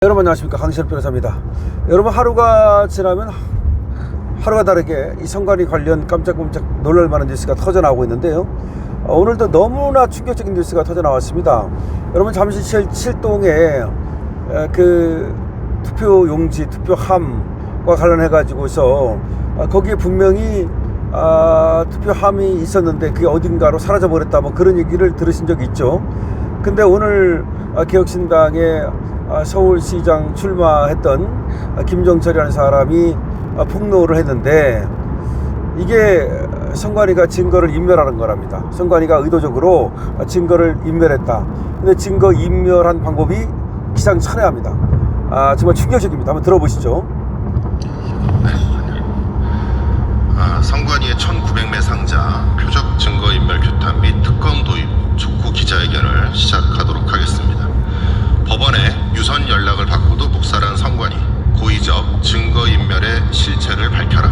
여러분 안녕하십니까, 강시열 변호사입니다. 여러분, 하루가 지나면 하루가 다르게 이 선관위 관련 깜짝깜짝 놀랄만한 뉴스가 터져 나오고 있는데요. 오늘도 너무나 충격적인 뉴스가 터져 나왔습니다. 여러분, 잠시 칠동에 그 투표용지, 투표함과 관련해 가지고서 거기에 분명히 투표함이 있었는데 그게 어딘가로 사라져 버렸다, 뭐 그런 얘기를 들으신 적이 있죠. 근데 오늘 개혁신당의 서울시장 출마했던 김정철이라는 사람이 폭로를 했는데, 이게 선관위가 증거를 인멸하는 거랍니다. 선관위가 의도적으로 증거를 인멸했다. 근데 증거 인멸한 방법이 기상천외합니다. 정말 충격적입니다. 한번 들어보시죠. 선관위의 1900매 상자 표적 증거 인멸 규탄 및 특검 도입 촉구 기자회견을 시작하도록 하겠습니다. 법원에 유선 연락을 받고도 묵살한 선관위, 고의적 증거 인멸의 실체를 밝혀라.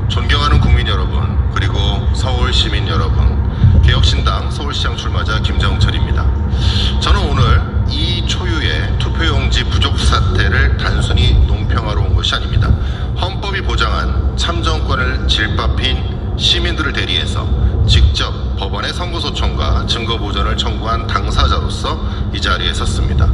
존경하는 국민 여러분, 그리고 서울 시민 여러분, 개혁신당 서울시장 출마자 김정철입니다. 저는 오늘 이 초유의 투표용지 부족 사태를 단순히 논평하러 온 것이 아닙니다. 헌법이 보장한 참정권을 질밥힌 시민들을 대리해서 직접 법원에 선고소청과 증거 보전을 청구한 당사자로서 이 자리에 섰습니다.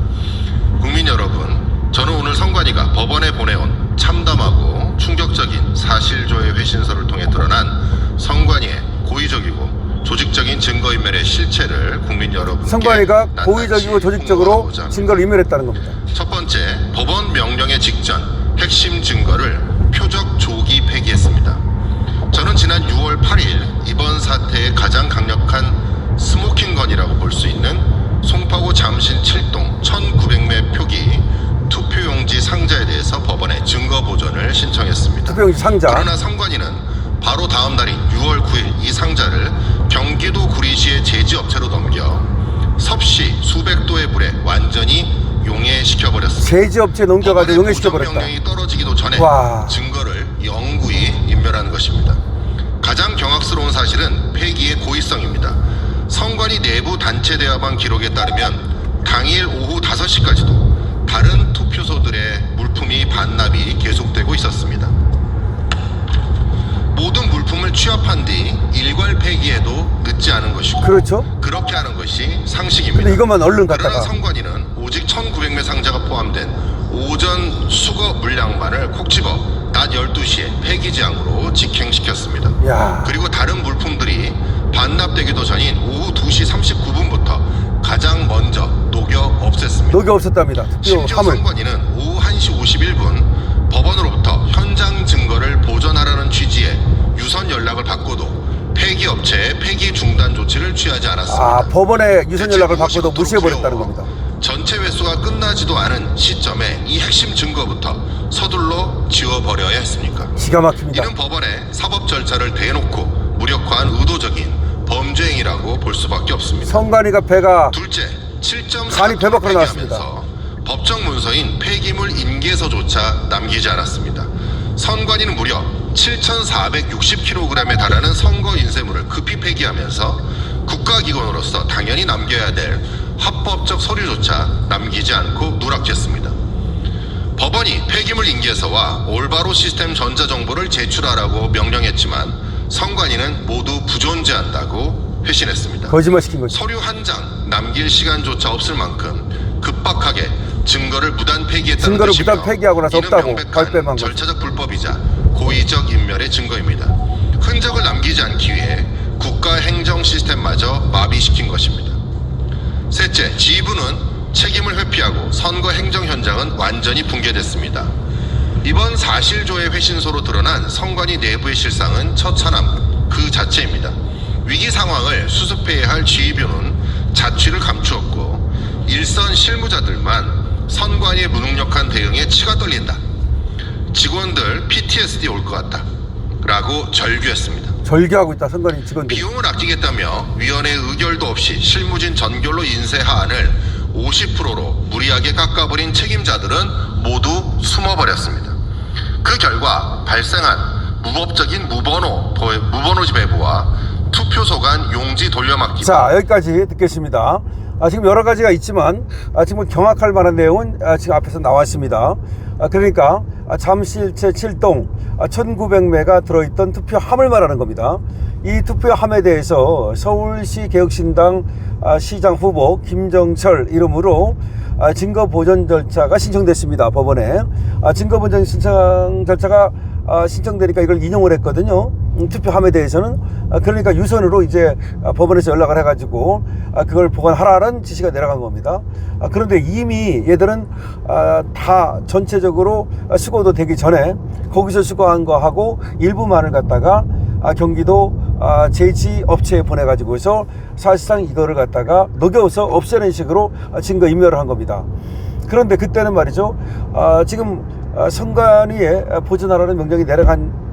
국민 여러분, 저는 오늘 선관위가 법원에 보내온 참담하고 충격적인 사실조회 회신서를 통해 드러난 선관위의 고의적이고 조직적인 증거인멸의 실체를 국민 여러분께 선관위가 고의적이고 조직적으로 증거를 인멸했다는 겁니다. 첫 번째, 법원 명령의 직전 핵심 증거를 표적 조기 폐기했습니다. 저는 지난 6월 8일 이번 사태의 가장 강력한 스모킹건이라고 볼 수 있는 송파구 잠신 7동 1900매 표기 투표용지 상자에 대해서 법원에 증거 보전을 신청했습니다. 투표용지 상자. 그러나 선관위는 바로 다음 날인 6월 9일 이 상자를 경기도 구리시의 제지업체로 넘겨 섭씨 수백도의 불에 완전히 용해시켜버렸습니다. 제지업체 넘겨가지고 용해시켜버렸다. 명령이 떨어지기도 전에 와. 증거를 영구히 인멸한 것입니다. 가장 경악스러운 사실은 폐기의 고의성입니다. 선관위 내부 단체 대화방 기록에 따르면 당일 오후 5시까지도 다른 투표소들의 물품이 반납이 계속되고 있었습니다. 모든 물품을 취합한 뒤 일괄 폐기해도 늦지 않은 것이고, 그렇죠. 그렇게 하는 것이 상식입니다. 근데 이것만 얼른 갖다가. 그러나 선관위는 오직 1900매 상자가 포함된 오전 수거 물량만을 콕 집어 낮 12시에 폐기지항으로 직행시켰습니다. 야. 그리고 다른 물품들이 반납되기도 전인 오후 2시 39분부터 가장 먼저 녹여 없앴습니다. 녹여 없었답니다. 심지어 투표함을. 선관위는 오후 1시 51분 법원으로부터 현장 증거를 보전하라는 취지의 유선 연락을 받고도 폐기 업체의 폐기 중단 조치를 취하지 않았습니다. 법원에 유선 연락을 받고도 무시해버렸다는 겁니다. 전체 회수가 끝나지도 않은 시점에 이 핵심 증거부터 서둘러 지워버려야 했습니까? 기가 막힙니다. 이는 법원의 사법 절차를 대놓고 무력화한 의도적인 범죄 행위라고 볼 수밖에 없습니다. 선관위가 배가 둘째, 7.4 간이 배박으로 나왔습니다. 법정 문서인 폐기물 인계서조차 남기지 않았습니다. 선관위는 무려 7,460kg에 달하는 선거 인쇄물을 급히 폐기하면서 국가기관으로서 당연히 남겨야 될 합법적 서류조차 남기지 않고 누락했습니다. 법원이 폐기물 인계서와 올바로 시스템 전자정보를 제출하라고 명령했지만 선관위는 모두 부존재한다고 회신했습니다. 거짓말 시킨 거죠. 서류 한 장 남길 시간조차 없을 만큼 급박하게 증거를 무단 폐기했다는 증거를 뜻이며, 무단 폐기하고 나서 이는 없다고 명백한 발뺌한 거죠. 절차적 불법이자 고의적 인멸의 증거입니다. 흔적을 남기지 않기 위해 국가 행정 시스템마저 마비시킨 것입니다. 셋째, 지휘부는 책임을 회피하고 선거 행정 현장은 완전히 붕괴됐습니다. 이번 사실조회 회신서로 드러난 선관위 내부의 실상은 처참함 그 자체입니다. 위기 상황을 수습해야 할 지휘부는 자취를 감추었고, 일선 실무자들만 선관위의 무능력한 대응에 치가 떨린다, 직원들 PTSD 올 것 같다 라고 절규했습니다. 절규하고 있다, 선관위 직원들이. 비용을 아끼겠다며 위원회 의결도 없이 실무진 전결로 인쇄 하한을 50%로 무리하게 깎아버린 책임자들은 모두 숨어버렸습니다. 그 결과 발생한 무법적인 무번호지 배부와 투표소 간 용지 돌려막기. 자, 여기까지 듣겠습니다. 지금 여러 가지가 있지만 지금 경악할 만한 내용은 지금 앞에서 나왔습니다. 그러니까 잠실체 7동 1900매가 들어있던 투표함을 말하는 겁니다. 이 투표함에 대해서 서울시 개혁신당 시장 후보 김정철 이름으로 증거 보전 절차가 신청됐습니다. 법원에 증거 보전 신청 절차가 신청되니까 이걸 인용을 했거든요. 투표함에 대해서는. 그러니까 유선으로 이제 법원에서 연락을 해가지고 그걸 보관하라는 지시가 내려간 겁니다. 그런데 이미 얘들은 다 전체적으로 수거도 되기 전에 거기서 수거한 거하고 일부만을 갖다가 경기도 제지 업체에 보내가지고서 사실상 이거를 갖다가 녹여서 없애는 식으로 증거 인멸을 한 겁니다. 그런데 그때는 말이죠, 지금 선관위에 보존하라는 명령이 내려간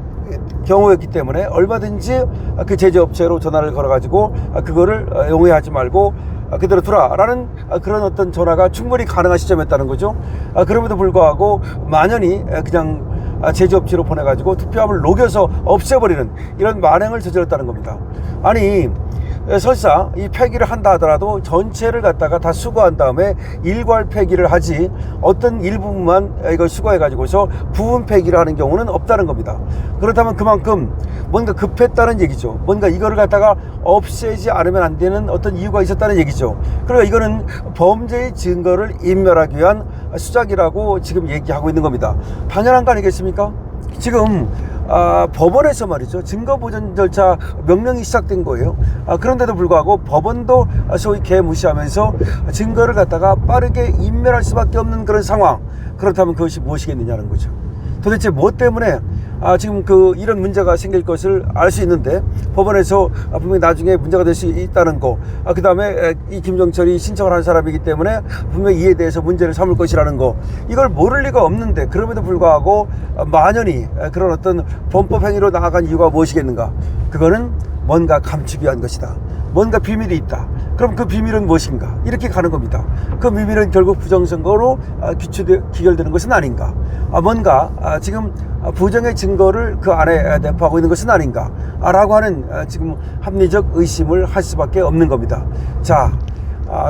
경우였기 때문에 얼마든지 그 제재업체로 전화를 걸어가지고 그거를 용해하지 말고 그대로 두라라는 그런 어떤 전화가 충분히 가능한 시점이었다는 거죠. 그럼에도 불구하고 만연히 그냥 제재업체로 보내가지고 투표함을 녹여서 없애버리는 이런 만행을 저질렀다는 겁니다. 아니, 설사 이 폐기를 한다 하더라도 전체를 갖다가 다 수거한 다음에 일괄 폐기를 하지 어떤 일부분만 이걸 수거해 가지고서 부분 폐기를 하는 경우는 없다는 겁니다. 그렇다면 그만큼 뭔가 급했다는 얘기죠. 뭔가 이거를 갖다가 없애지 않으면 안 되는 어떤 이유가 있었다는 얘기죠. 그러니까 이거는 범죄의 증거를 인멸하기 위한 수작이라고 지금 얘기하고 있는 겁니다. 당연한 거 아니겠습니까? 지금 법원에서 말이죠, 증거보전 절차 명령이 시작된 거예요. 그런데도 불구하고 법원도 소위 개무시하면서 증거를 갖다가 빠르게 인멸할 수밖에 없는 그런 상황. 그렇다면 그것이 무엇이겠느냐는 거죠. 도대체 무엇 때문에 지금 이런 문제가 생길 것을 알 수 있는데 법원에서 분명히 나중에 문제가 될 수 있다는 거, 그 다음에 이 김정철이 신청을 한 사람이기 때문에 분명히 이에 대해서 문제를 삼을 것이라는 거, 이걸 모를 리가 없는데 그럼에도 불구하고 만연히 그런 어떤 범법 행위로 나아간 이유가 무엇이겠는가? 그거는 뭔가 감추기 위한 것이다. 뭔가 비밀이 있다. 그럼 그 비밀은 무엇인가? 이렇게 가는 겁니다. 그 비밀은 결국 부정선거로 기결되는 것은 아닌가? 뭔가 지금 부정의 증거를 그 안에 내포하고 있는 것은 아닌가? 라고 하는 지금 합리적 의심을 할 수밖에 없는 겁니다. 자,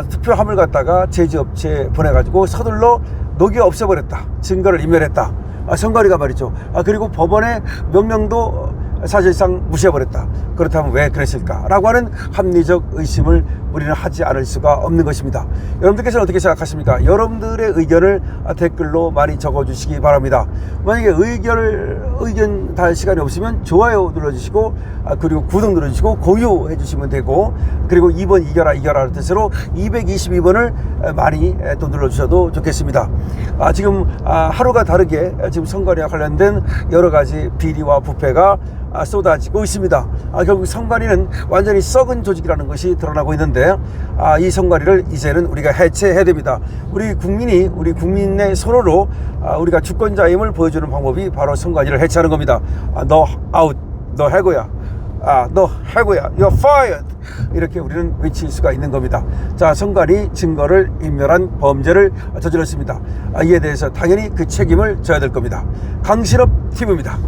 투표함을 갖다가 제지업체에 보내가지고 서둘러 녹여 없애버렸다. 증거를 인멸했다. 선관위가 말이죠. 그리고 법원의 명령도 사실상 무시해버렸다. 그렇다면 왜 그랬을까라고 하는 합리적 의심을 우리는 하지 않을 수가 없는 것입니다. 여러분들께서는 어떻게 생각하십니까? 여러분들의 의견을 댓글로 많이 적어주시기 바랍니다. 만약에 의견 달 시간이 없으면 좋아요 눌러주시고 그리고 구독 눌러주시고 공유해 주시면 되고, 그리고 2번 이겨라 뜻으로 222번을 많이 또 눌러주셔도 좋겠습니다. 지금 하루가 다르게 지금 선관위와 관련된 여러 가지 비리와 부패가 쏟아지고 있습니다. 결국 선관위는 완전히 썩은 조직이라는 것이 드러나고 있는데 이 선관위를 이제는 우리가 해체해야 됩니다. 우리 국민의 손으로 우리가 주권자임을 보여주는 방법이 바로 선관위를 해체하는 겁니다. 너 아웃, 너 해고야. 너 해고야. You're fired. 이렇게 우리는 외칠 수가 있는 겁니다. 자, 선관위 증거를 인멸한 범죄를 저질렀습니다. 이에 대해서 당연히 그 책임을 져야 될 겁니다. 강신업 TV입니다.